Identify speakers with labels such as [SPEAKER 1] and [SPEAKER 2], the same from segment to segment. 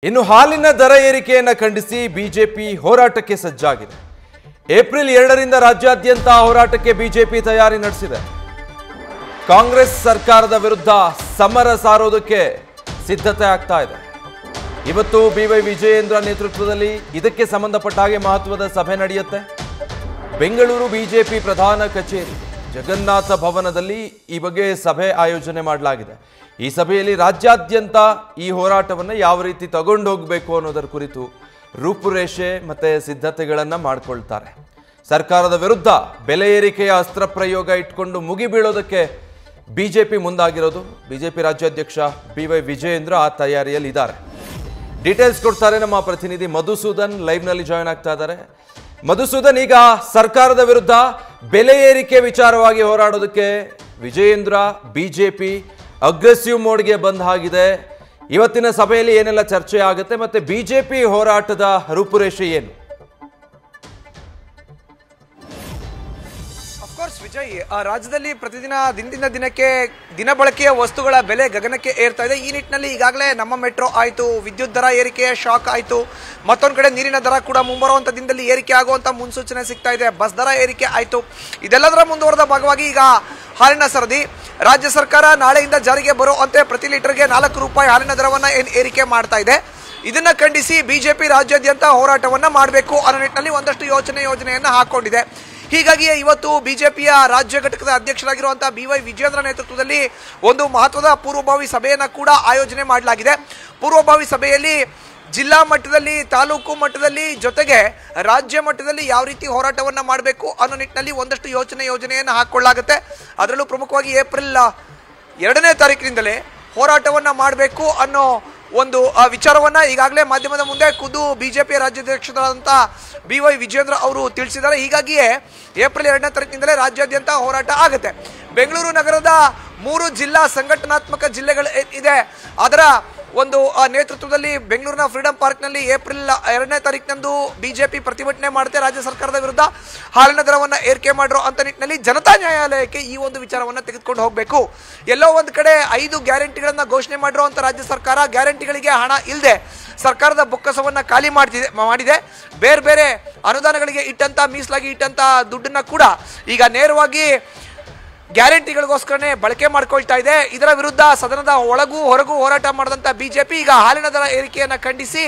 [SPEAKER 1] ಇನ್ನು ಹಾಲಿನ ದರ ಏರಿಕೆಯನ್ನು ಖಂಡಿಸಿ ಬಿಜೆಪಿ ಹೋರಾಟಕ್ಕೆ ಸಜ್ಜಾಗಿದೆ. ಏಪ್ರಿಲ್ 2ರಿಂದ ರಾಜ್ಯಾದ್ಯಂತ ಹೋರಾಟಕ್ಕೆ ಬಿಜೆಪಿ ತಯಾರಿ ನಡೆಸಿದೆ. ಕಾಂಗ್ರೆಸ್ ಸರ್ಕಾರದ ವಿರುದ್ಧ ಸಮರ ಸಾರೋದಕ್ಕೆ ಸಿದ್ಧತೆ ಆಗ್ತಾ ಇದೆ. ಇವತ್ತು ಬಿವೈ ವಿಜಯೇಂದ್ರ ನೇತೃತ್ವದಲ್ಲಿ ಇದಕ್ಕೆ ಸಂಬಂಧಪಟ್ಟ ಹಾಗೆ ಮಹತ್ವದ ಸಭೆ ನಡೆಯುತ್ತೆ. ಬೆಂಗಳೂರು ಬಿಜೆಪಿ ಪ್ರಧಾನ ಕಚೇರಿ ಜಗನ್ನಾಥ ಭವನದಲ್ಲಿ ಈ ಬಗ್ಗೆ ಸಭೆ ಆಯೋಜನೆ ಮಾಡಲಾಗಿದೆ. ಈ ಸಭೆಯಲ್ಲಿ ರಾಜ್ಯಾದ್ಯಂತ ಈ ಹೋರಾಟವನ್ನು ಯಾವ ರೀತಿ ತಗೊಂಡು ಹೋಗಬೇಕು ಅನ್ನೋದರ ಕುರಿತು ರೂಪುರೇಷೆ ಮತ್ತು ಸಿದ್ಧತೆಗಳನ್ನು ಮಾಡಿಕೊಳ್ತಾರೆ. ಸರ್ಕಾರದ ವಿರುದ್ಧ ಬೆಲೆ ಏರಿಕೆಯ ಅಸ್ತ್ರ ಪ್ರಯೋಗ ಇಟ್ಕೊಂಡು ಮುಗಿಬೀಳೋದಕ್ಕೆ ಬಿಜೆಪಿ ಮುಂದಾಗಿರೋದು. ಬಿಜೆಪಿ ರಾಜ್ಯಾಧ್ಯಕ್ಷ ಬಿವೈ ವಿಜಯೇಂದ್ರ ಆ ತಯಾರಿಯಲ್ಲಿ ಇದ್ದಾರೆ. ಡೀಟೇಲ್ಸ್ ಕೊಡ್ತಾರೆ ನಮ್ಮ ಪ್ರತಿನಿಧಿ ಮಧುಸೂದನ್, ಲೈವ್ನಲ್ಲಿ ಜಾಯ್ನ್ ಆಗ್ತಾ ಇದ್ದಾರೆ. ಮಧುಸೂದನ್, ಈಗ ಸರ್ಕಾರದ ವಿರುದ್ಧ ಬೆಲೆ ಏರಿಕೆ ವಿಚಾರವಾಗಿ ಹೋರಾಡೋದಕ್ಕೆ ವಿಜಯೇಂದ್ರ ಬಿಜೆಪಿ ಅಗ್ರೆಸಿವ್ ಮೋಡ್ಗೆ ಬಂದ ಹಾಗಿದೆ. ಇವತ್ತಿನ ಸಭೆಯಲ್ಲಿ ಏನೆಲ್ಲ ಚರ್ಚೆ ಆಗುತ್ತೆ ಮತ್ತೆ ಬಿಜೆಪಿ ಹೋರಾಟದ ರೂಪುರೇಷೆ ಏನು?
[SPEAKER 2] ಅಫ್ಕೋರ್ಸ್ ವಿಜಯ್, ರಾಜ್ಯದಲ್ಲಿ ಪ್ರತಿದಿನ ದಿನದಿಂದ ದಿನಕ್ಕೆ ದಿನಬಳಕೆಯ ವಸ್ತುಗಳ ಬೆಲೆ ಗಗನಕ್ಕೆ ಏರ್ತಾ ಇದೆ. ಈ ನಿಟ್ಟಿನಲ್ಲಿ ಈಗಾಗಲೇ ನಮ್ಮ ಮೆಟ್ರೋ ಆಯಿತು, ವಿದ್ಯುತ್ ದರ ಏರಿಕೆಯ ಶಾಕ್ ಆಯಿತು, ಮತ್ತೊಂದು ಕಡೆ ನೀರಿನ ದರ ಕೂಡ ಮುಂಬರುವಂಥ ದಿನದಲ್ಲಿ ಏರಿಕೆ ಆಗುವಂಥ ಮುನ್ಸೂಚನೆ ಸಿಗ್ತಾ ಇದೆ. ಬಸ್ ದರ ಏರಿಕೆ ಆಯಿತು. ಇದೆಲ್ಲದರ ಮುಂದುವರೆದ ಭಾಗವಾಗಿ ಈಗ ಹಾಲಿನ ಸರದಿ ರಾಜ್ಯ ಸರ್ಕಾರ ನಾಳೆಯಿಂದ ಜಾರಿಗೆ ಬರುವಂತೆ ಪ್ರತಿ ಲೀಟರ್ಗೆ 4 ರೂಪಾಯಿ ಹಾಲಿನ ದರವನ್ನು ಏರಿಕೆ ಮಾಡ್ತಾ ಇದೆ. ಇದನ್ನ ಖಂಡಿಸಿ ಬಿಜೆಪಿ ರಾಜ್ಯಾದ್ಯಂತ ಹೋರಾಟವನ್ನ ಮಾಡಬೇಕು ಅನ್ನೋ ನಿಟ್ಟಿನಲ್ಲಿ ಒಂದಷ್ಟು ಯೋಜನೆಯನ್ನು ಹಾಕೊಂಡಿದೆ. ಹೀಗಾಗಿಯೇ ಇವತ್ತು ಬಿಜೆಪಿಯ ರಾಜ್ಯ ಘಟಕದ ಅಧ್ಯಕ್ಷರಾಗಿರುವಂತಹ ಬಿವೈ ವಿಜಯೇಂದ್ರ ನೇತೃತ್ವದಲ್ಲಿ ಒಂದು ಮಹತ್ವದ ಪೂರ್ವಭಾವಿ ಸಭೆಯನ್ನು ಕೂಡ ಆಯೋಜನೆ ಮಾಡಲಾಗಿದೆ. ಪೂರ್ವಭಾವಿ ಸಭೆಯಲ್ಲಿ ಜಿಲ್ಲಾ ಮಟ್ಟದಲ್ಲಿ, ತಾಲೂಕು ಮಟ್ಟದಲ್ಲಿ, ಜೊತೆಗೆ ರಾಜ್ಯ ಮಟ್ಟದಲ್ಲಿ ಯಾವ ರೀತಿ ಹೋರಾಟವನ್ನು ಮಾಡಬೇಕು ಅನ್ನೋ ನಿಟ್ಟಿನಲ್ಲಿ ಒಂದಷ್ಟು ಯೋಜನೆಯನ್ನು ಹಾಕೊಳ್ಳಲಾಗುತ್ತೆ. ಅದರಲ್ಲೂ ಪ್ರಮುಖವಾಗಿ ಏಪ್ರಿಲ್ 2ನೇ ತಾರೀಕಿನಿಂದಲೇ ಹೋರಾಟವನ್ನು ಮಾಡಬೇಕು ಅನ್ನೋ ಒಂದು ವಿಚಾರವನ್ನು ಈಗಾಗಲೇ ಮಾಧ್ಯಮದ ಮುಂದೆ ಖುದ್ದು ಬಿಜೆಪಿ ರಾಜ್ಯಾಧ್ಯಕ್ಷರಾದಂಥ ಬಿವೈ ವಿಜಯೇಂದ್ರ ಅವರು ತಿಳಿಸಿದ್ದಾರೆ. ಹೀಗಾಗಿಯೇ ಏಪ್ರಿಲ್ 2ನೇ ತಾರೀಕಿನಿಂದಲೇ ರಾಜ್ಯಾದ್ಯಂತ ಹೋರಾಟ ಆಗುತ್ತೆ. ಬೆಂಗಳೂರು ನಗರದ 3 ಜಿಲ್ಲಾ ಸಂಘಟನಾತ್ಮಕ ಜಿಲ್ಲೆಗಳು ಇದೆ. ಅದರ ಒಂದು ನೇತೃತ್ವದಲ್ಲಿ ಬೆಂಗಳೂರಿನ ಫ್ರೀಡಂ ಪಾರ್ಕ್ನಲ್ಲಿ ಏಪ್ರಿಲ್ 2ನೇ ತಾರೀಕಿನಂದು ಬಿಜೆಪಿ ಪ್ರತಿಭಟನೆ ಮಾಡುತ್ತೆ. ರಾಜ್ಯ ಸರ್ಕಾರದ ವಿರುದ್ಧ ಹಾಲಿನ ದರವನ್ನು ಏರಿಕೆ ಮಾಡಿರೋ ಅಂತ ನಿಟ್ಟಿನಲ್ಲಿ ಜನತಾ ನ್ಯಾಯಾಲಯಕ್ಕೆ ಈ ಒಂದು ವಿಚಾರವನ್ನು ತೆಗೆದುಕೊಂಡು ಹೋಗಬೇಕು. ಎಲ್ಲೋ ಒಂದು ಕಡೆ 5 ಗ್ಯಾರಂಟಿಗಳನ್ನು ಘೋಷಣೆ ಮಾಡಿರುವಂಥ ರಾಜ್ಯ ಸರ್ಕಾರ ಗ್ಯಾರಂಟಿಗಳಿಗೆ ಹಣ ಇಲ್ಲದೆ ಸರ್ಕಾರದ ಬೊಕ್ಕಸವನ್ನು ಖಾಲಿ ಮಾಡಿದೆ. ಬೇರೆ ಬೇರೆ ಅನುದಾನಗಳಿಗೆ ಮೀಸಲಾಗಿ ಇಟ್ಟಂತ ದುಡ್ಡನ್ನ ಕೂಡ ಈಗ ನೇರವಾಗಿ ಗ್ಯಾರಂಟಿಗಳಿಗೋಸ್ಕರನೇ ಬಳಕೆ ಮಾಡ್ಕೊಳ್ತಾ ಇದೆ. ಇದರ ವಿರುದ್ಧ ಸದನದ ಒಳಗೂ ಹೊರಗೂ ಹೋರಾಟ ಮಾಡಿದಂಥ ಬಿಜೆಪಿ ಈಗ ಹಾಲಿನ ದರ ಏರಿಕೆಯನ್ನು ಖಂಡಿಸಿ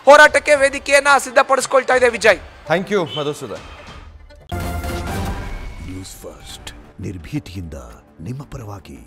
[SPEAKER 2] ಹೋರಾಟಕ್ಕೆ ವೇದಿಕೆಯನ್ನ ಸಿದ್ಧಪಡಿಸಿಕೊಳ್ತಾ ಇದೆ. Vijay,
[SPEAKER 1] thank you Madhusudan.
[SPEAKER 3] News first ನಿರ್ಭೀತಿಯಿಂದ ನಿಮ್ಮ ಪರವಾಗಿ.